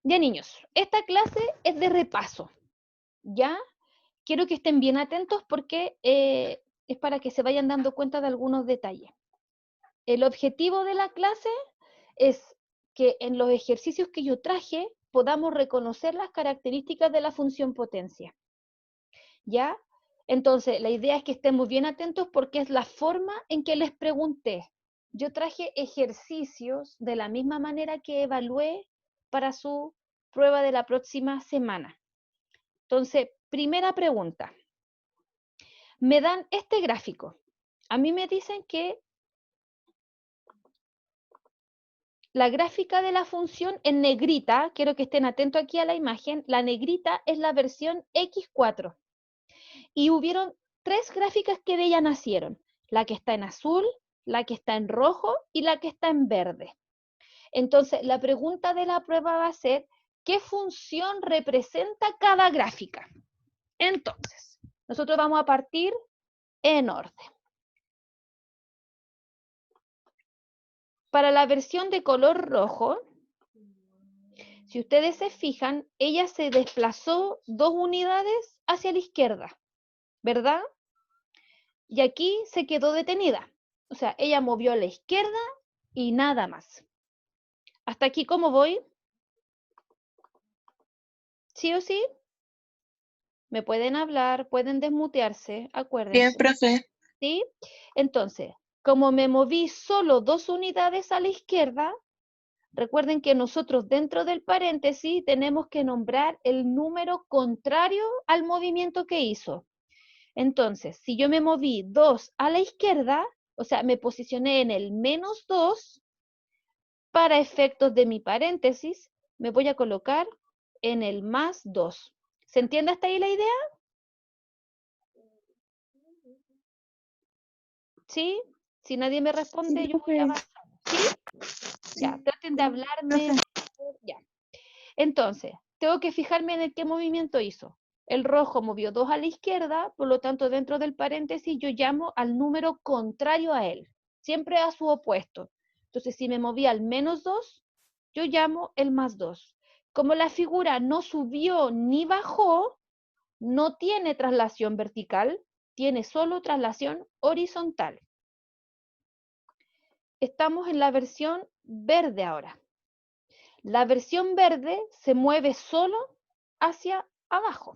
Ya, niños, esta clase es de repaso, ¿ya? Quiero que estén bien atentos porque es para que se vayan dando cuenta de algunos detalles. El objetivo de la clase es que en los ejercicios que yo traje podamos reconocer las características de la función potencia, ¿ya? Entonces, la idea es que estemos bien atentos porque es la forma en que les pregunté. Yo traje ejercicios de la misma manera que evalué para su prueba de la próxima semana. Entonces, primera pregunta. Me dan este gráfico. A mí me dicen que la gráfica de la función en negrita, quiero que estén atentos aquí a la imagen, la negrita es la versión X4. Y hubieron 3 gráficas que de ella nacieron. La que está en azul, la que está en rojo y la que está en verde. Entonces, la pregunta de la prueba va a ser, ¿qué función representa cada gráfica? Entonces, nosotros vamos a partir en orden. Para la versión de color rojo, si ustedes se fijan, ella se desplazó 2 unidades hacia la izquierda, ¿verdad? Y aquí se quedó detenida. O sea, ella movió a la izquierda y nada más. ¿Hasta aquí cómo voy? ¿Sí o sí? Me pueden hablar, pueden desmutearse, Bien, acuérdense. profe. ¿Sí? Entonces, como me moví solo 2 unidades a la izquierda, recuerden que nosotros dentro del paréntesis tenemos que nombrar el número contrario al movimiento que hizo. Entonces, si yo me moví 2 a la izquierda, o sea, me posicioné en el -2, para efectos de mi paréntesis, me voy a colocar en el +2. ¿Se entiende hasta ahí la idea? ¿Sí? Si nadie me responde, Sí, yo voy profe. avanzando. ¿Sí? Ya, traten de Sí, hablarme. profe. Ya. Entonces, tengo que fijarme en el qué movimiento hizo. El rojo movió 2 a la izquierda, por lo tanto, dentro del paréntesis yo llamo al número contrario a él, siempre a su opuesto. Entonces, si me moví al -2, yo llamo el +2. Como la figura no subió ni bajó, no tiene traslación vertical, tiene solo traslación horizontal. Estamos en la versión verde ahora. La versión verde se mueve solo hacia abajo.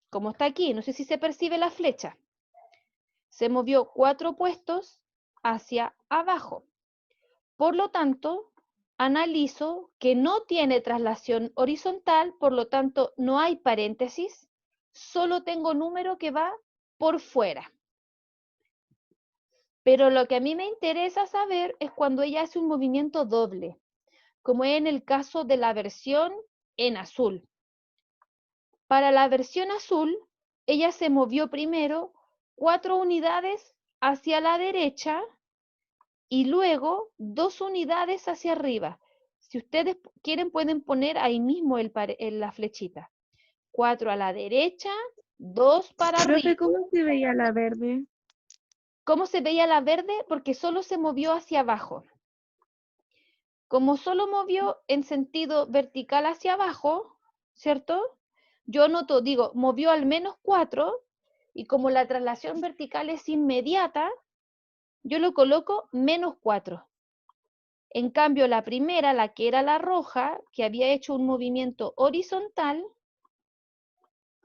Como está aquí, no sé si se percibe la flecha. Se movió 4 puestos hacia abajo. Por lo tanto, analizo que no tiene traslación horizontal, por lo tanto no hay paréntesis, solo tengo número que va por fuera. Pero lo que a mí me interesa saber es cuando ella hace un movimiento doble, como es en el caso de la versión en azul. Para la versión azul, ella se movió primero 4 unidades hacia la derecha y luego 2 unidades hacia arriba. Si ustedes quieren, pueden poner ahí mismo la flechita. 4 a la derecha, 2 para arriba. Profe, ¿cómo se veía la verde? ¿Cómo se veía la verde? Porque solo se movió hacia abajo. Como solo movió en sentido vertical hacia abajo, ¿cierto? Yo noto, digo, movió al -4 y como la traslación vertical es inmediata, yo lo coloco -4. En cambio, la primera, la que era la roja, que había hecho un movimiento horizontal,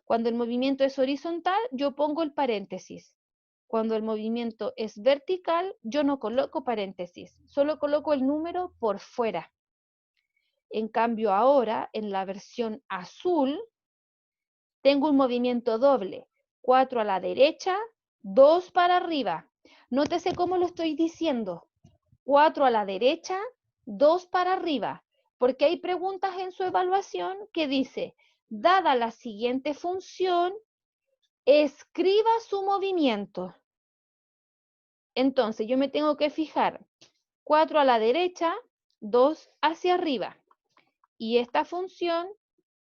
cuando el movimiento es horizontal, yo pongo el paréntesis. Cuando el movimiento es vertical, yo no coloco paréntesis, solo coloco el número por fuera. En cambio, ahora, en la versión azul, tengo un movimiento doble. 4 a la derecha, 2 para arriba. Nótese cómo lo estoy diciendo. 4 a la derecha, 2 para arriba. Porque hay preguntas en su evaluación que dice, dada la siguiente función, escriba su movimiento. Entonces, yo me tengo que fijar 4 a la derecha, 2 hacia arriba. Y esta función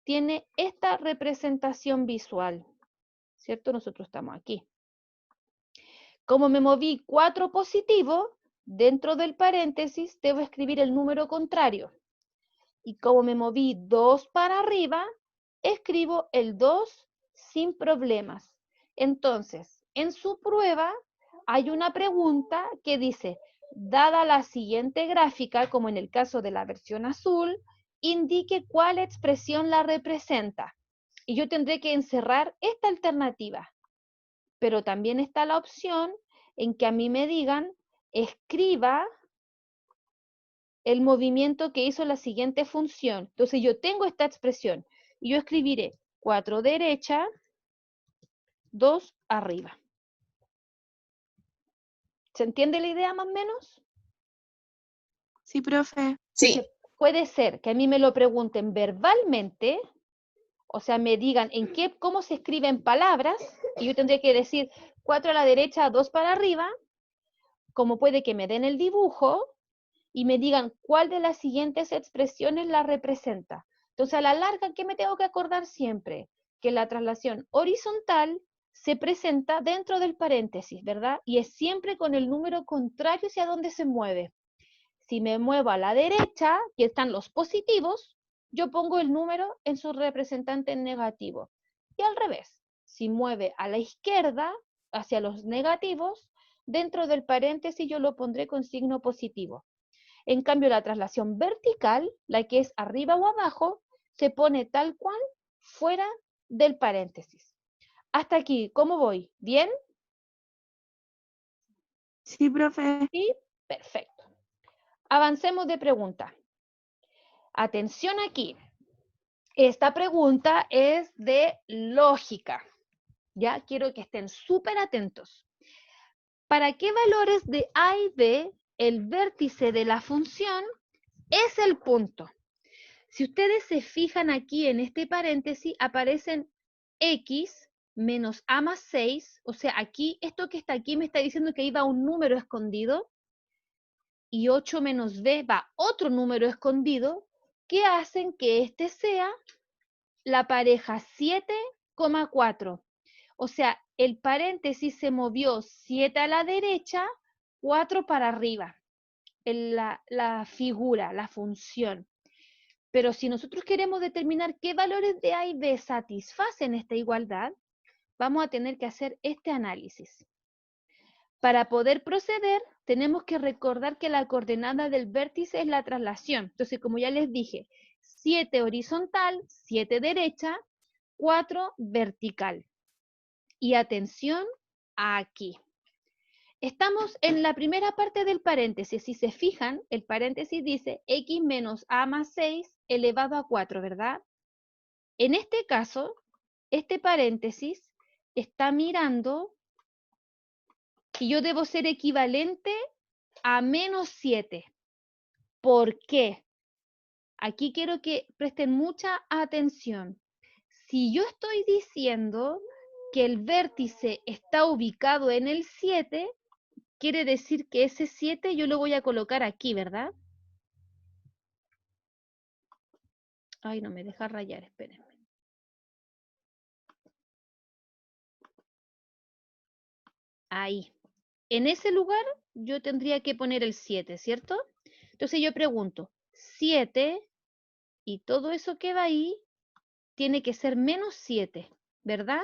tiene esta representación visual, ¿cierto? Nosotros estamos aquí. Como me moví 4 positivo, dentro del paréntesis debo escribir el número contrario. Y como me moví 2 para arriba, escribo el 2 sin problemas. Entonces, en su prueba hay una pregunta que dice, dada la siguiente gráfica, como en el caso de la versión azul, indique cuál expresión la representa. Y yo tendré que encerrar esta alternativa. Pero también está la opción en que a mí me digan, escriba el movimiento que hizo la siguiente función. Entonces yo tengo esta expresión y yo escribiré 4 derecha, 2 arriba. ¿Se entiende la idea más o menos? Sí, profe. Sí, Puede ser que a mí me lo pregunten verbalmente, o sea, me digan cómo se escriben palabras, y yo tendría que decir 4 a la derecha, 2 para arriba, como puede que me den el dibujo y me digan cuál de las siguientes expresiones la representa. Entonces, a la larga, ¿qué me tengo que acordar siempre? Que la traslación horizontal se presenta dentro del paréntesis, ¿verdad? Y es siempre con el número contrario hacia donde se mueve. Si me muevo a la derecha, que están los positivos, yo pongo el número en su representante negativo. Y al revés, si mueve a la izquierda, hacia los negativos, dentro del paréntesis yo lo pondré con signo positivo. En cambio, la traslación vertical, la que es arriba o abajo, se pone tal cual fuera del paréntesis. Hasta aquí, ¿cómo voy? ¿Bien? Sí, profe. Sí, perfecto. Avancemos de pregunta. Atención aquí. Esta pregunta es de lógica. Ya quiero que estén súper atentos. ¿Para qué valores de A y B el vértice de la función es el punto? Si ustedes se fijan aquí en este paréntesis, aparecen x menos a más 6, o sea, aquí, esto que está aquí me está diciendo que ahí va un número escondido, y 8 menos b va otro número escondido, que hacen que este sea la pareja 7,4. O sea, el paréntesis se movió 7 a la derecha, 4 para arriba, en la figura, la función. Pero si nosotros queremos determinar qué valores de A y B satisfacen esta igualdad, vamos a tener que hacer este análisis. Para poder proceder, tenemos que recordar que la coordenada del vértice es la traslación. Entonces, como ya les dije, 7 horizontal, 7 derecha, 4 vertical. Y atención aquí. Estamos en la primera parte del paréntesis. Si se fijan, el paréntesis dice x menos a más 6 elevado a 4, ¿verdad? En este caso, este paréntesis está mirando que yo debo ser equivalente a menos 7. ¿Por qué? Aquí quiero que presten mucha atención. Si yo estoy diciendo que el vértice está ubicado en el 7, quiere decir que ese 7 yo lo voy a colocar aquí, ¿verdad? Ay, no me deja rayar, espérenme. Ahí. En ese lugar yo tendría que poner el 7, ¿cierto? Entonces yo pregunto, 7 y todo eso que va ahí tiene que ser menos 7, ¿verdad?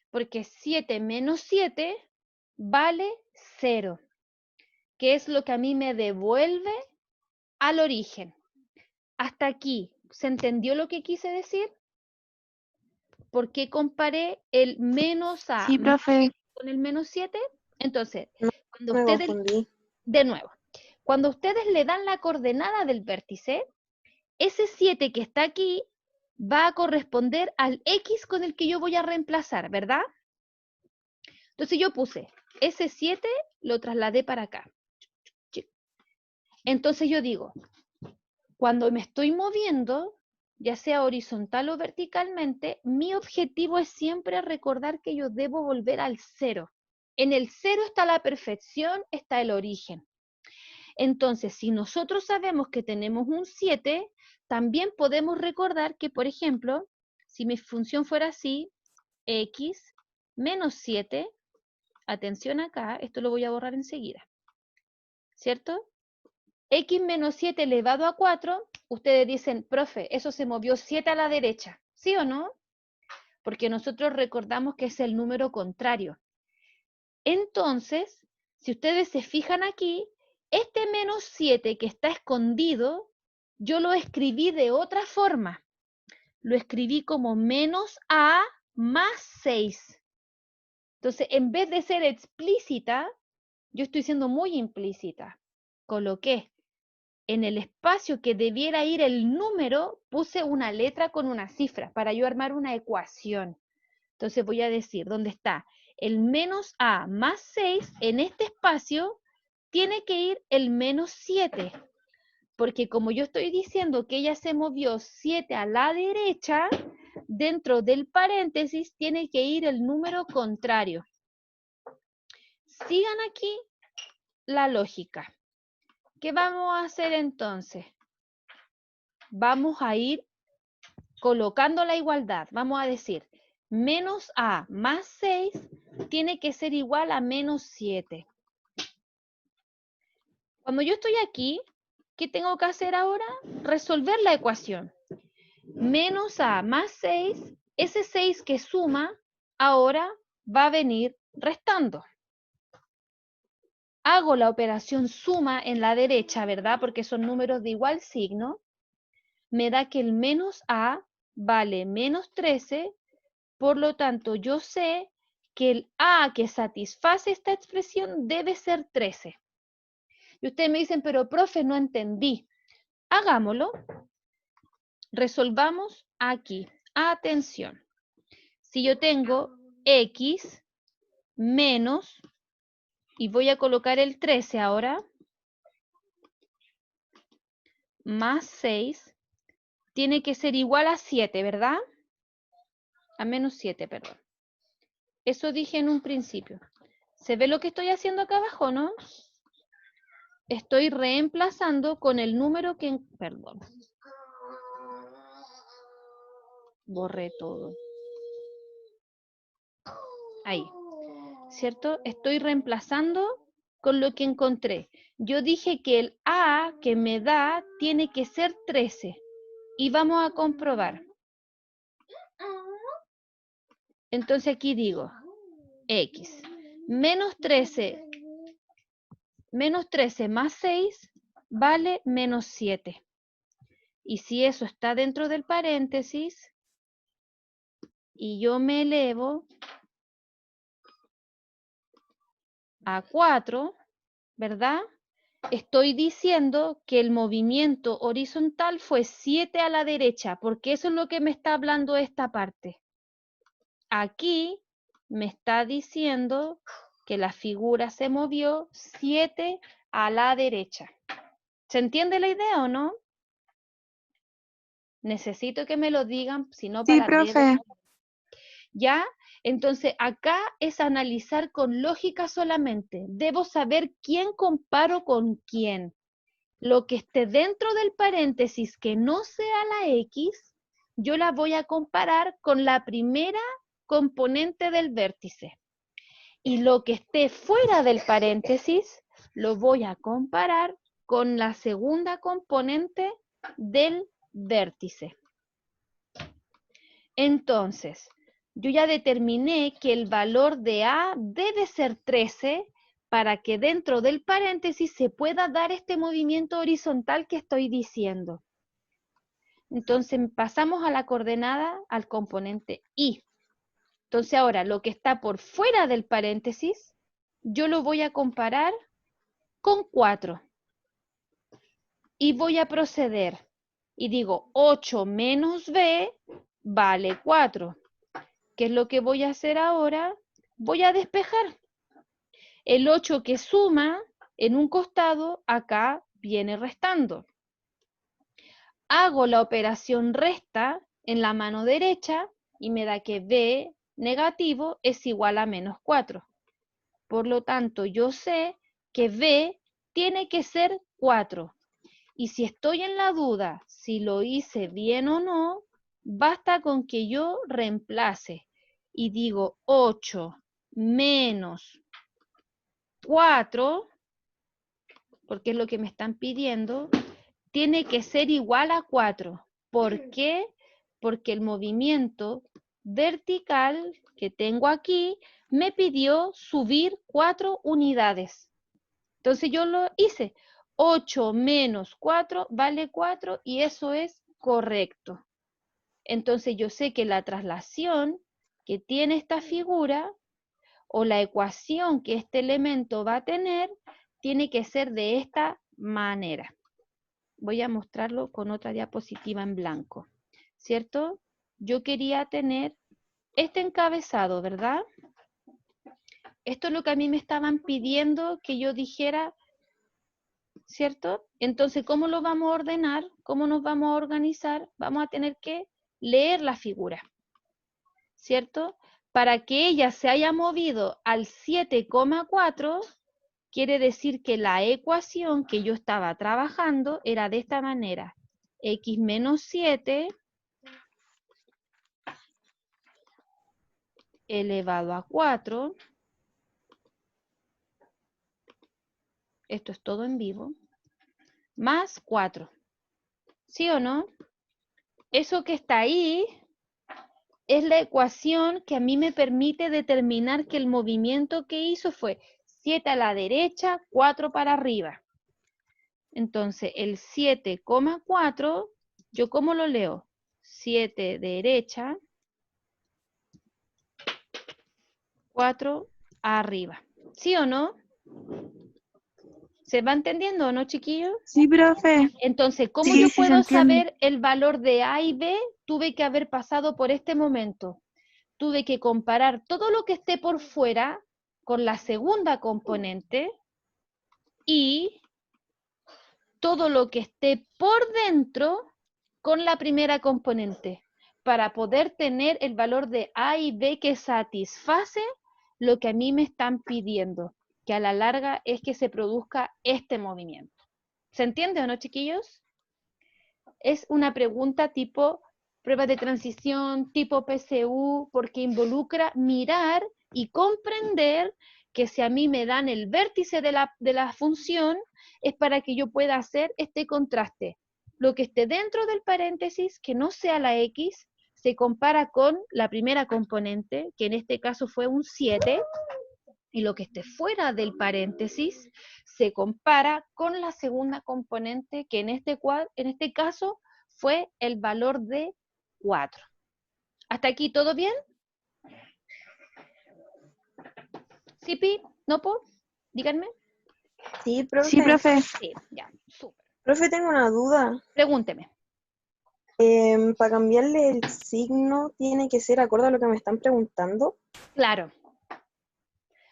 Porque 7 menos 7 vale 0, que es lo que a mí me devuelve al origen. Hasta aquí, ¿se entendió lo que quise decir? ¿Por qué comparé el menos a Sí, profe. con el menos 7? Entonces, cuando me ustedes, confundí. de nuevo, cuando ustedes le dan la coordenada del vértice, ese 7 que está aquí va a corresponder al X con el que yo voy a reemplazar, ¿verdad? Entonces yo puse ese 7, lo trasladé para acá. Entonces yo digo, cuando me estoy moviendo, ya sea horizontal o verticalmente, mi objetivo es siempre recordar que yo debo volver al 0. En el 0 está la perfección, está el origen. Entonces, si nosotros sabemos que tenemos un 7, también podemos recordar que, por ejemplo, si mi función fuera así, x menos 7, atención acá, esto lo voy a borrar enseguida, ¿cierto? X menos 7 elevado a 4 ustedes dicen, profe, eso se movió 7 a la derecha, ¿sí o no? Porque nosotros recordamos que es el número contrario. Entonces, si ustedes se fijan aquí, este menos 7 que está escondido, yo lo escribí de otra forma. Lo escribí como menos a más 6. Entonces, en vez de ser explícita, yo estoy siendo muy implícita. Coloqué en el espacio que debiera ir el número, puse una letra con una cifra para yo armar una ecuación. Entonces voy a decir, ¿dónde está? El menos a más 6, en este espacio tiene que ir el menos 7. Porque como yo estoy diciendo que ella se movió 7 a la derecha, dentro del paréntesis tiene que ir el número contrario. Sigan aquí la lógica. ¿Qué vamos a hacer entonces? Vamos a ir colocando la igualdad. Vamos a decir, menos a más 6 tiene que ser igual a menos 7. Cuando yo estoy aquí, ¿qué tengo que hacer ahora? Resolver la ecuación. Menos a más 6, ese 6 que suma, ahora va a venir restando. Hago la operación suma en la derecha, ¿verdad? Porque son números de igual signo. Me da que el menos a vale menos 13, por lo tanto yo sé que el a que satisface esta expresión debe ser 13. Y ustedes me dicen, pero profe, no entendí. Hagámoslo. Resolvamos aquí. Atención. Si yo tengo x menos, y voy a colocar el 13 ahora, más 6, tiene que ser igual a 7, ¿verdad? A menos 7, perdón. Eso dije en un principio. ¿Se ve lo que estoy haciendo acá abajo, no? Estoy reemplazando con el número que... Perdón. Borré todo. Ahí. ¿Cierto? Estoy reemplazando con lo que encontré. Yo dije que el A que me da tiene que ser 13. Y vamos a comprobar. Entonces aquí digo, X. Menos 13 más 6 vale menos 7. Y si eso está dentro del paréntesis, y yo me elevo a 4, ¿verdad? Estoy diciendo que el movimiento horizontal fue 7 a la derecha, porque eso es lo que me está hablando esta parte. Aquí me está diciendo que la figura se movió 7 a la derecha. ¿Se entiende la idea o no? Necesito que me lo digan, si no Sí, para profe. ¿Ya? Entonces, acá es analizar con lógica solamente. Debo saber quién comparo con quién. Lo que esté dentro del paréntesis que no sea la X, yo la voy a comparar con la primera componente del vértice. Y lo que esté fuera del paréntesis, lo voy a comparar con la segunda componente del vértice. Entonces, yo ya determiné que el valor de A debe ser 13 para que dentro del paréntesis se pueda dar este movimiento horizontal que estoy diciendo. Entonces pasamos a la coordenada, al componente Y. Entonces ahora lo que está por fuera del paréntesis, yo lo voy a comparar con 4. Y voy a proceder. Y digo 8 menos B vale 4. ¿Qué es lo que voy a hacer ahora? Voy a despejar. El 8 que suma en un costado, acá viene restando. Hago la operación resta en la mano derecha y me da que B negativo es igual a menos 4. Por lo tanto, yo sé que B tiene que ser 4. Y si estoy en la duda si lo hice bien o no, basta con que yo reemplace y digo 8 menos 4, porque es lo que me están pidiendo, tiene que ser igual a 4. ¿Por qué? Porque el movimiento vertical que tengo aquí me pidió subir 4 unidades. Entonces yo lo hice. 8 menos 4 vale 4 y eso es correcto. Entonces yo sé que la traslación que tiene esta figura o la ecuación que este elemento va a tener tiene que ser de esta manera. Voy a mostrarlo con otra diapositiva en blanco, ¿cierto? Yo quería tener este encabezado, ¿verdad? Esto es lo que a mí me estaban pidiendo que yo dijera, ¿cierto? Entonces, ¿cómo lo vamos a ordenar? ¿Cómo nos vamos a organizar? Vamos a tener que leer la figura, ¿cierto? Para que ella se haya movido al 7,4, quiere decir que la ecuación que yo estaba trabajando era de esta manera. X menos 7 elevado a 4. Esto es todo en vivo. Más 4. ¿Sí o no? Eso que está ahí es la ecuación que a mí me permite determinar que el movimiento que hizo fue 7 a la derecha, 4 para arriba. Entonces, el 7,4, ¿yo cómo lo leo? 7 derecha, 4 arriba. ¿Sí o no? ¿Se va entendiendo o no, chiquillos? Sí, profe. Entonces, ¿cómo Sí, yo sí se puedo entiende. saber el valor de A y B? Tuve que haber pasado por este momento. Tuve que comparar todo lo que esté por fuera con la segunda componente y todo lo que esté por dentro con la primera componente para poder tener el valor de A y B que satisface lo que a mí me están pidiendo, que a la larga es que se produzca este movimiento. ¿Se entiende o no, chiquillos? Es una pregunta tipo prueba de transición, tipo PSU, porque involucra mirar y comprender que si a mí me dan el vértice de la función, es para que yo pueda hacer este contraste. Lo que esté dentro del paréntesis, que no sea la X, se compara con la primera componente, que en este caso fue un 7, y lo que esté fuera del paréntesis se compara con la segunda componente, que en este caso fue el valor de 4. ¿Hasta aquí todo bien? ¿Sí, Pi? ¿No, Po? Díganme. Sí, profe. Sí, profe. Sí, ya, súper. Profe, tengo una duda. Pregúnteme. Para cambiarle el signo, ¿tiene que ser acorde a lo que me están preguntando? Claro.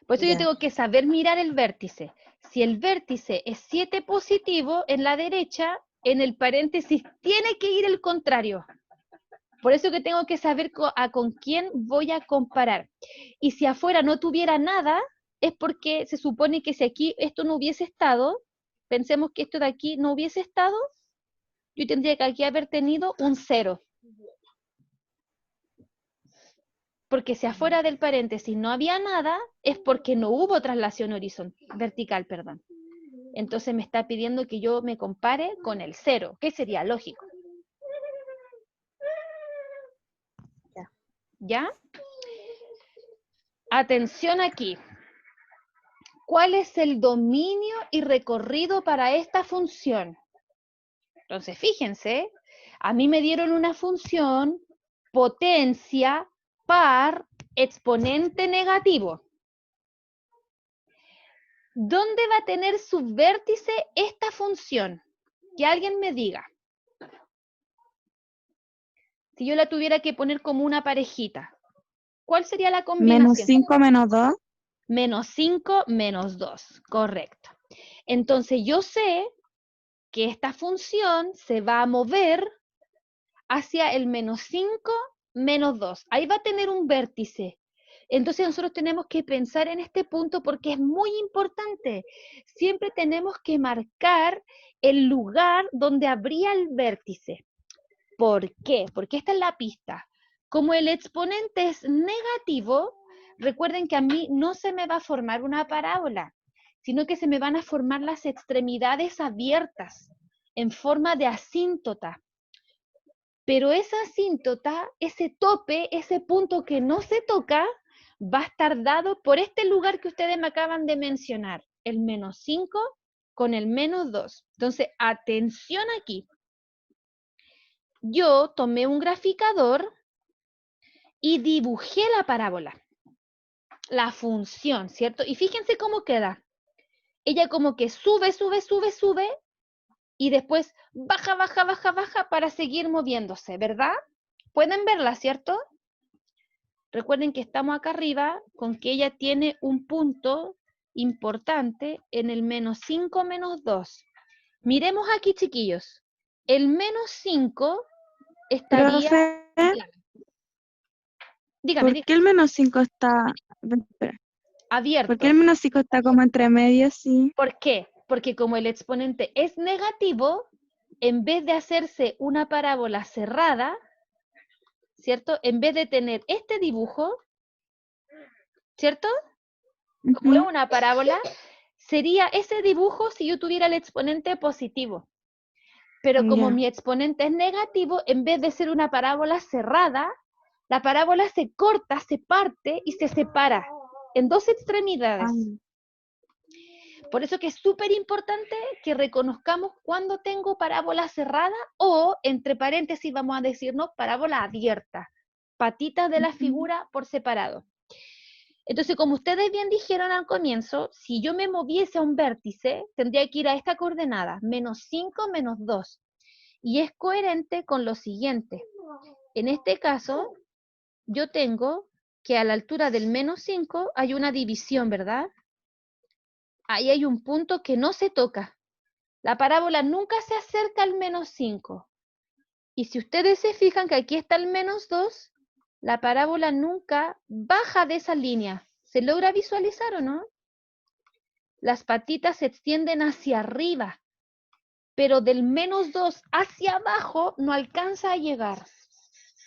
Por eso yo Ya. tengo que saber mirar el vértice. Si el vértice es 7 positivo en la derecha, en el paréntesis tiene que ir el contrario. Por eso que tengo que saber con quién voy a comparar. Y si afuera no tuviera nada, es porque se supone que si aquí esto no hubiese estado, pensemos que esto de aquí no hubiese estado, yo tendría que aquí haber tenido un 0. Porque si afuera del paréntesis no había nada, es porque no hubo traslación vertical, perdón. Entonces me está pidiendo que yo me compare con el 0, que sería lógico. ¿Ya? Atención aquí. ¿Cuál es el dominio y recorrido para esta función? Entonces, fíjense, a mí me dieron una función potencia par exponente negativo. ¿Dónde va a tener su vértice esta función? Que alguien me diga. Si yo la tuviera que poner como una parejita, ¿cuál sería la Menos combinación? 5 menos 2. Menos 5 menos 2, correcto. Entonces yo sé que esta función se va a mover hacia el menos 5 menos 2. Ahí va a tener un vértice. Entonces nosotros tenemos que pensar en este punto porque es muy importante. Siempre tenemos que marcar el lugar donde habría el vértice. ¿Por qué? Porque esta es la pista. Como el exponente es negativo, recuerden que a mí no se me va a formar una parábola, sino que se me van a formar las extremidades abiertas. en forma de asíntota. Pero esa asíntota, ese tope, ese punto que no se toca, va a estar dado por este lugar que ustedes me acaban de mencionar, el menos 5 con el menos 2. Entonces, atención aquí. Yo tomé un graficador y dibujé la parábola, la función, ¿cierto? Y fíjense cómo queda. Ella como que sube, sube, sube, sube, y después baja, baja, baja, baja para seguir moviéndose, ¿verdad? ¿Pueden verla, cierto? Recuerden que estamos acá arriba con que ella tiene un punto importante en el menos 5, menos 2. Miremos aquí, chiquillos. El menos 5 estaría... Profe, Dígame, ¿por qué el menos 5 está... Espera, abierto. ¿por qué el menos 5 está como entre medio, sí? ¿Por qué? Porque como el exponente es negativo, en vez de hacerse una parábola cerrada, ¿cierto? En vez de tener este dibujo, ¿cierto? Como es una parábola, sería ese dibujo si yo tuviera el exponente positivo. Pero como mi exponente es negativo, en vez de ser una parábola cerrada, la parábola se corta, se parte y se separa en dos extremidades. Por eso que es súper importante que reconozcamos cuando tengo parábola cerrada o, entre paréntesis, vamos a decirnos parábola abierta. Patitas de la figura por separado. Entonces, como ustedes bien dijeron al comienzo, si yo me moviese a un vértice, tendría que ir a esta coordenada, menos 5, menos 2. Y es coherente con lo siguiente. En este caso, yo tengo que a la altura del menos 5 hay una división, ¿verdad? Ahí hay un punto que no se toca. La parábola nunca se acerca al menos 5. Y si ustedes se fijan que aquí está el menos 2, la parábola nunca baja de esa línea. ¿Se logra visualizar o no? Las patitas se extienden hacia arriba, pero del menos 2 hacia abajo no alcanza a llegar.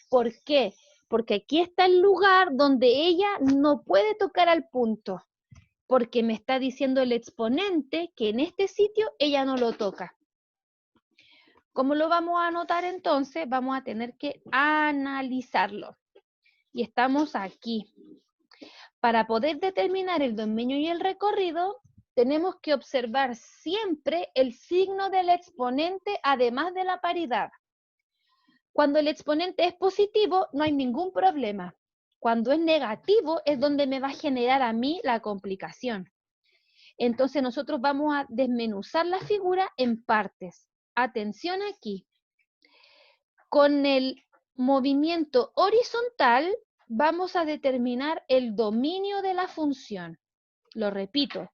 ¿Por qué? Porque aquí está el lugar donde ella no puede tocar al punto, porque me está diciendo el exponente que en este sitio ella no lo toca. ¿Cómo lo vamos a anotar entonces? Vamos a tener que analizarlo. Y estamos aquí. Para poder determinar el dominio y el recorrido, tenemos que observar siempre el signo del exponente, además de la paridad. Cuando el exponente es positivo, no hay ningún problema. Cuando es negativo, es donde me va a generar a mí la complicación. Entonces, nosotros vamos a desmenuzar la figura en partes. Atención aquí. Con el movimiento horizontal, vamos a determinar el dominio de la función. Lo repito,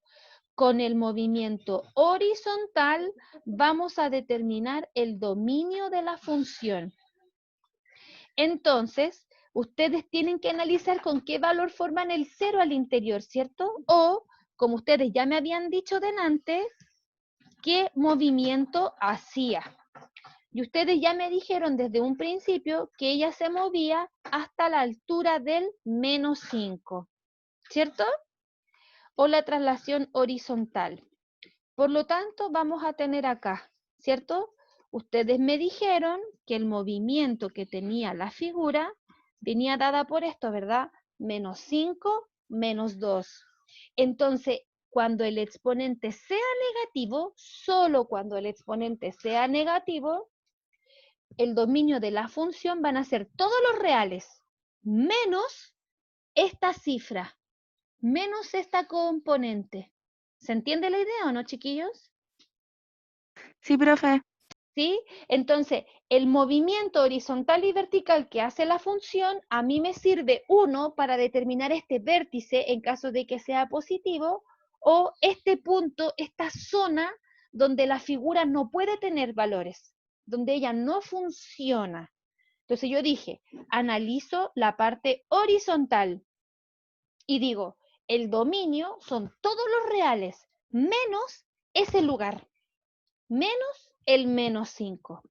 con el movimiento horizontal vamos a determinar el dominio de la función. Entonces, ustedes tienen que analizar con qué valor forman el cero al interior, ¿cierto? O, como ustedes ya me habían dicho delante, qué movimiento hacía. Y ustedes ya me dijeron desde un principio que ella se movía hasta la altura del menos 5, ¿cierto? O la traslación horizontal. Por lo tanto, vamos a tener acá, ¿cierto? Ustedes me dijeron que el movimiento que tenía la figura venía dada por esto, ¿verdad? Menos 5, menos 2. Entonces, cuando el exponente sea negativo, solo cuando el exponente sea negativo, el dominio de la función van a ser todos los reales, menos esta cifra, menos esta componente. ¿Se entiende la idea o no, chiquillos? Sí, profe. ¿Sí? Entonces, el movimiento horizontal y vertical que hace la función, a mí me sirve, uno, para determinar este vértice en caso de que sea positivo, o este punto, esta zona donde la figura no puede tener valores, donde ella no funciona. Entonces yo dije, analizo la parte horizontal y digo, el dominio son todos los reales, menos ese lugar, menos el menos 5.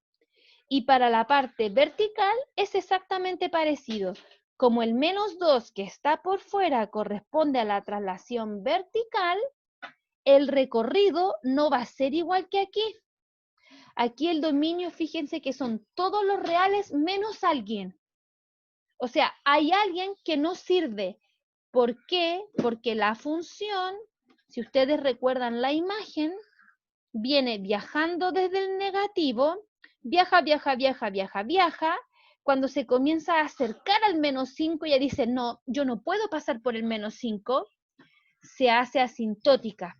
Y para la parte vertical es exactamente parecido. Como el menos 2 que está por fuera corresponde a la traslación vertical, el recorrido no va a ser igual que aquí. Aquí el dominio, fíjense que son todos los reales menos alguien. O sea, hay alguien que no sirve. ¿Por qué? Porque la función, si ustedes recuerdan la imagen, viene viajando desde el negativo, viaja, viaja, viaja, viaja, viaja. Cuando se comienza a acercar al menos 5, ella dice, no, yo no puedo pasar por el menos 5, se hace asintótica.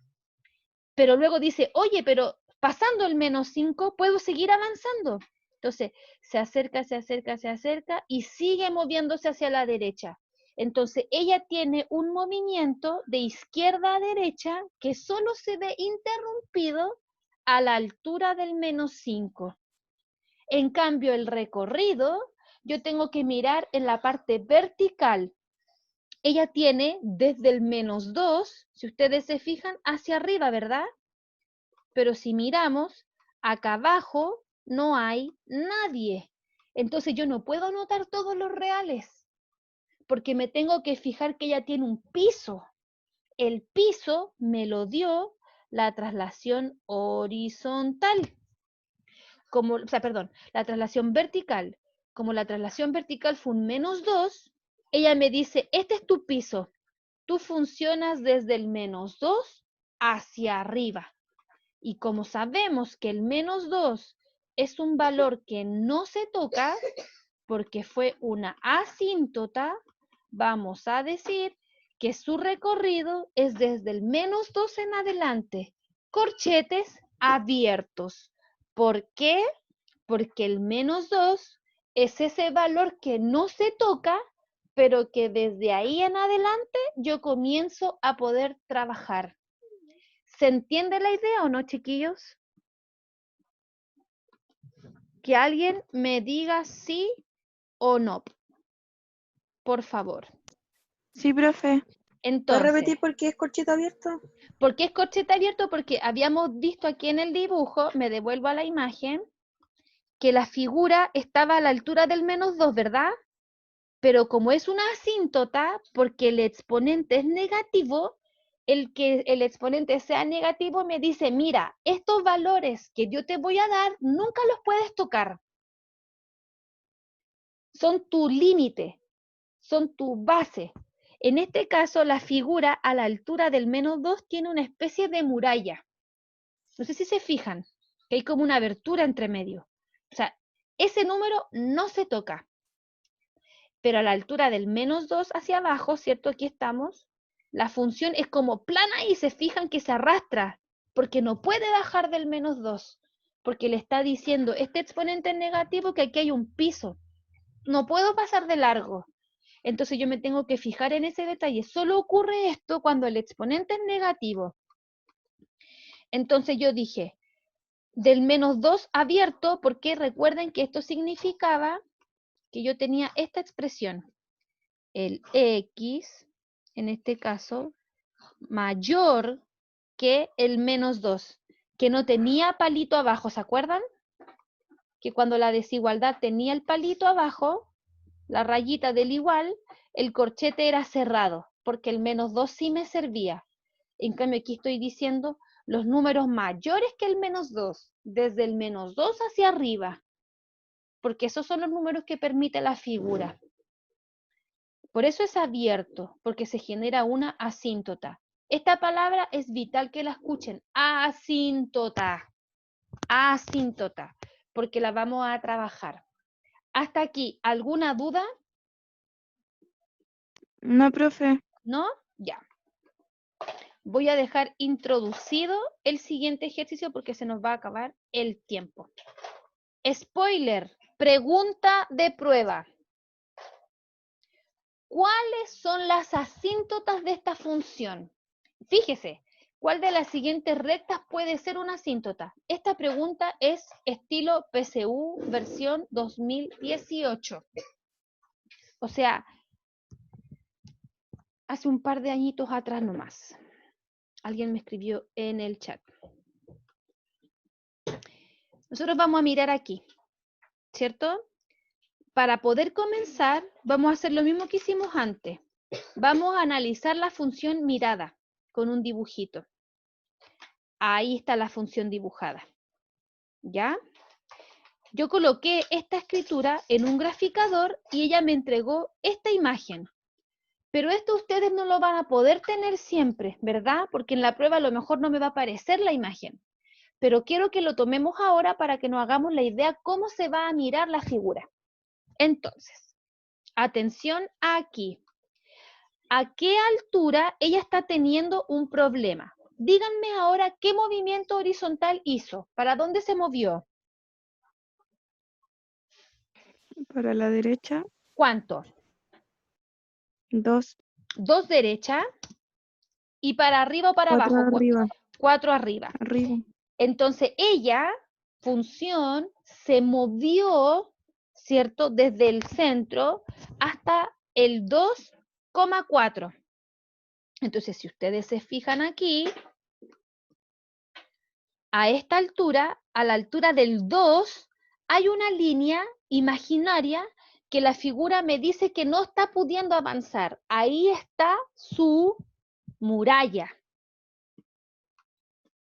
Pero luego dice, oye, pero pasando el menos 5, puedo seguir avanzando. Entonces, se acerca, se acerca, se acerca y sigue moviéndose hacia la derecha. Entonces, ella tiene un movimiento de izquierda a derecha que solo se ve interrumpido a la altura del menos 5. En cambio, el recorrido, yo tengo que mirar en la parte vertical. Ella tiene desde el menos 2, si ustedes se fijan, hacia arriba, ¿verdad? Pero si miramos, acá abajo no hay nadie. Entonces yo no puedo anotar todos los reales, porque me tengo que fijar que ella tiene un piso. El piso me lo dio la traslación horizontal. La traslación vertical. Como la traslación vertical fue un menos 2, ella me dice, este es tu piso. Tú funcionas desde el menos 2 hacia arriba. Y como sabemos que el menos 2 es un valor que no se toca, porque fue una asíntota, vamos a decir que su recorrido es desde el menos 2 en adelante, corchetes abiertos. ¿Por qué? Porque el menos 2 es ese valor que no se toca, pero que desde ahí en adelante yo comienzo a poder trabajar. ¿Se entiende la idea o no, chiquillos? Que alguien me diga sí o no, por favor. Sí, profe. ¿Puedes Entonces, repetir por qué es corchete abierto? ¿por qué es corchete abierto? Porque habíamos visto aquí en el dibujo, me devuelvo a la imagen, que la figura estaba a la altura del menos 2, ¿verdad? Pero como es una asíntota, porque el exponente es negativo, el que el exponente sea negativo me dice, mira, estos valores que yo te voy a dar, nunca los puedes tocar. Son tu límite, son tu base. En este caso, la figura a la altura del menos 2 tiene una especie de muralla. No sé si se fijan, que hay como una abertura entre medio. O sea, ese número no se toca. Pero a la altura del menos 2 hacia abajo, ¿cierto? Aquí estamos. La función es como plana y se fijan que se arrastra, porque no puede bajar del menos 2, porque le está diciendo este exponente negativo que aquí hay un piso. No puedo pasar de largo. Entonces yo me tengo que fijar en ese detalle. Solo ocurre esto cuando el exponente es negativo. Entonces yo dije, del menos 2 abierto, porque recuerden que esto significaba que yo tenía esta expresión. El X, en este caso, mayor que el menos 2, que no tenía palito abajo, ¿se acuerdan? Que cuando la desigualdad tenía el palito abajo, la rayita del igual, el corchete era cerrado, porque el menos 2 sí me servía. En cambio, aquí estoy diciendo los números mayores que el menos 2, desde el menos 2 hacia arriba, porque esos son los números que permite la figura. Por eso es abierto, porque se genera una asíntota. Esta palabra es vital que la escuchen, asíntota, asíntota, porque la vamos a trabajar. Hasta aquí, ¿alguna duda? No, profe. ¿No? Ya. Voy a dejar introducido el siguiente ejercicio porque se nos va a acabar el tiempo. Spoiler, pregunta de prueba. ¿Cuáles son las asíntotas de esta función? Fíjese, ¿cuál de las siguientes rectas puede ser una asíntota? Esta pregunta es estilo PSU versión 2018. O sea, hace un par de añitos atrás nomás. Alguien me escribió en el chat. Nosotros vamos a mirar aquí, ¿cierto? Para poder comenzar, vamos a hacer lo mismo que hicimos antes. Vamos a analizar la función mirada con un dibujito. Ahí está la función dibujada. ¿Ya? Yo coloqué esta escritura en un graficador y ella me entregó esta imagen. Pero esto ustedes no lo van a poder tener siempre, ¿verdad? Porque en la prueba a lo mejor no me va a aparecer la imagen. Pero quiero que lo tomemos ahora para que nos hagamos la idea cómo se va a mirar la figura. Entonces, atención aquí. ¿A qué altura ella está teniendo un problema? Díganme ahora qué movimiento horizontal hizo. ¿Para dónde se movió? Para la derecha, ¿Cuánto? 2, 2 derecha. ¿Y para arriba o para 4 abajo? arriba, 4 arriba. arriba. Entonces ella, función, se movió, ¿cierto? Desde el centro hasta el 2,4. Entonces, si ustedes se fijan aquí, a esta altura, a la altura del 2, hay una línea imaginaria que la figura me dice que no está pudiendo avanzar. Ahí está su muralla.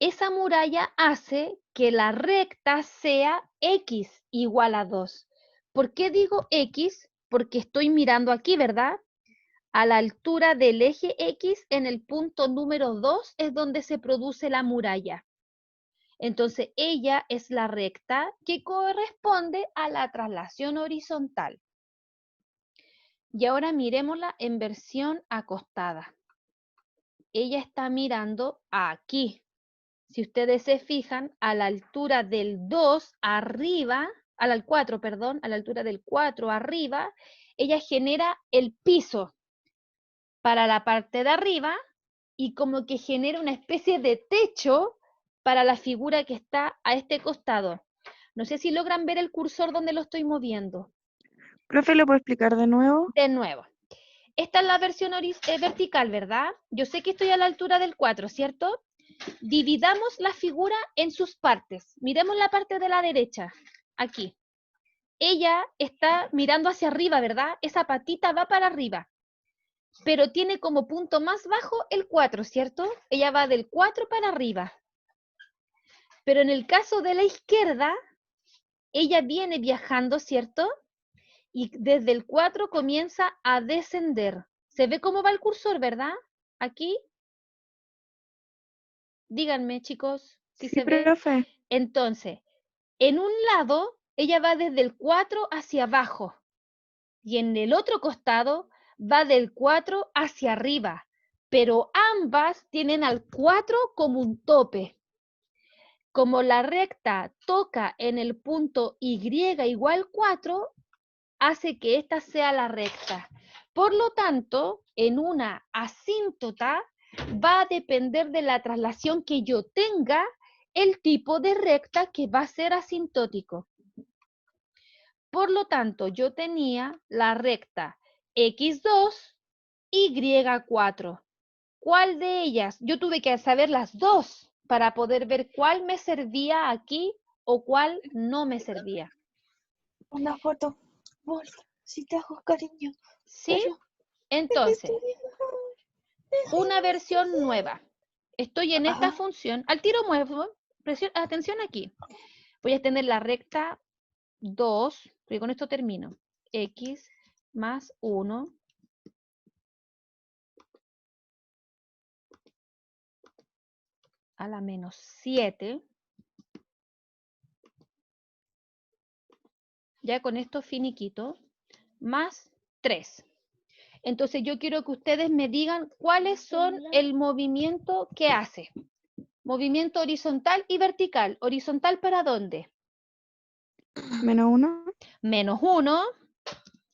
Esa muralla hace que la recta sea x igual a 2. ¿Por qué digo x? Porque estoy mirando aquí, ¿verdad? A la altura del eje X, en el punto número 2, es donde se produce la muralla. Entonces, ella es la recta que corresponde a la traslación horizontal. Y ahora miremosla en versión acostada. Ella está mirando aquí. Si ustedes se fijan, a la altura del 2 arriba, al 4, perdón, a la altura del 4 arriba, ella genera el piso para la parte de arriba y como que genera una especie de techo para la figura que está a este costado. No sé si logran ver el cursor donde lo estoy moviendo. Profe, ¿lo puedo explicar de nuevo? De nuevo. Esta es la versión vertical, ¿verdad? Yo sé que estoy a la altura del 4, ¿cierto? Dividamos la figura en sus partes. Miremos la parte de la derecha, aquí. Ella está mirando hacia arriba, ¿verdad? Esa patita va para arriba, pero tiene como punto más bajo el 4, ¿cierto? Ella va del 4 para arriba. Pero en el caso de la izquierda, ella viene viajando, ¿cierto? Y desde el 4 comienza a descender. ¿Se ve cómo va el cursor, verdad? Aquí. Díganme, chicos, si Sí, se ve. profe. Entonces, en un lado, ella va desde el 4 hacia abajo. Y en el otro costado, va del 4 hacia arriba. Pero ambas tienen al 4 como un tope. Como la recta toca en el punto Y igual 4, hace que esta sea la recta. Por lo tanto, en una asíntota va a depender de la traslación que yo tenga el tipo de recta que va a ser asintótico. Por lo tanto, yo tenía la recta x2, y4. ¿Cuál de ellas? Yo tuve que saber las dos para poder ver cuál me servía aquí o cuál no me servía. Una foto. Bolsa, si te hago cariño. ¿Sí? Entonces, una versión nueva. Estoy en esta función. Al tiro muevo. Atención aquí. Voy a tener la recta 2, porque con esto termino. X más 1 a la menos 7. Ya con esto finiquito. Más 3. Entonces yo quiero que ustedes me digan cuáles son el movimiento que hace. Movimiento horizontal y vertical. ¿Horizontal para dónde? -1 Menos 1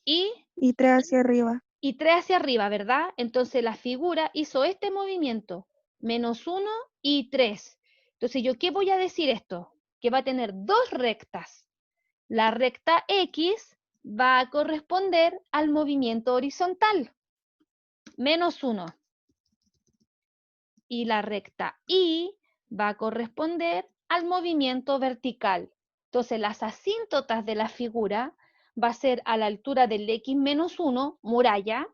y y 3 hacia arriba. 3 hacia arriba, ¿verdad? Entonces la figura hizo este movimiento. Menos 1 y 3. Entonces yo, ¿qué voy a decir esto? Que va a tener dos rectas. La recta X va a corresponder al movimiento horizontal. Menos 1. Y la recta Y va a corresponder al movimiento vertical. Entonces, las asíntotas de la figura va a ser a la altura del X menos 1, muralla,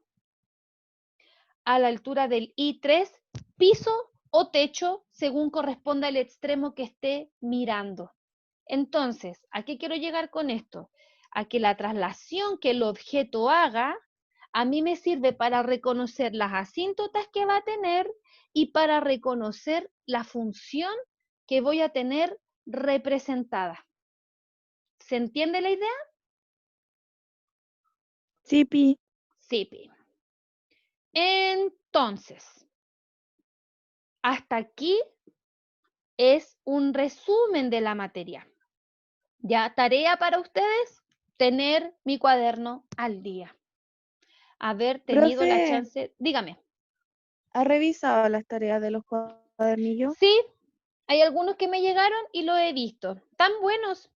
a la altura del I3, piso o techo, según corresponda al extremo que esté mirando. Entonces, ¿a qué quiero llegar con esto? A que la traslación que el objeto haga a mí me sirve para reconocer las asíntotas que va a tener y para reconocer la función que voy a tener representada. ¿Se entiende la idea? Sí, Pi. Sí, Pi. Entonces, hasta aquí es un resumen de la materia. Ya, tarea para ustedes, tener mi cuaderno al día. Haber tenido la Profe, chance, dígame. ¿ha revisado las tareas de los cuadernillos? Sí, hay algunos que me llegaron y lo he visto. Tan buenos.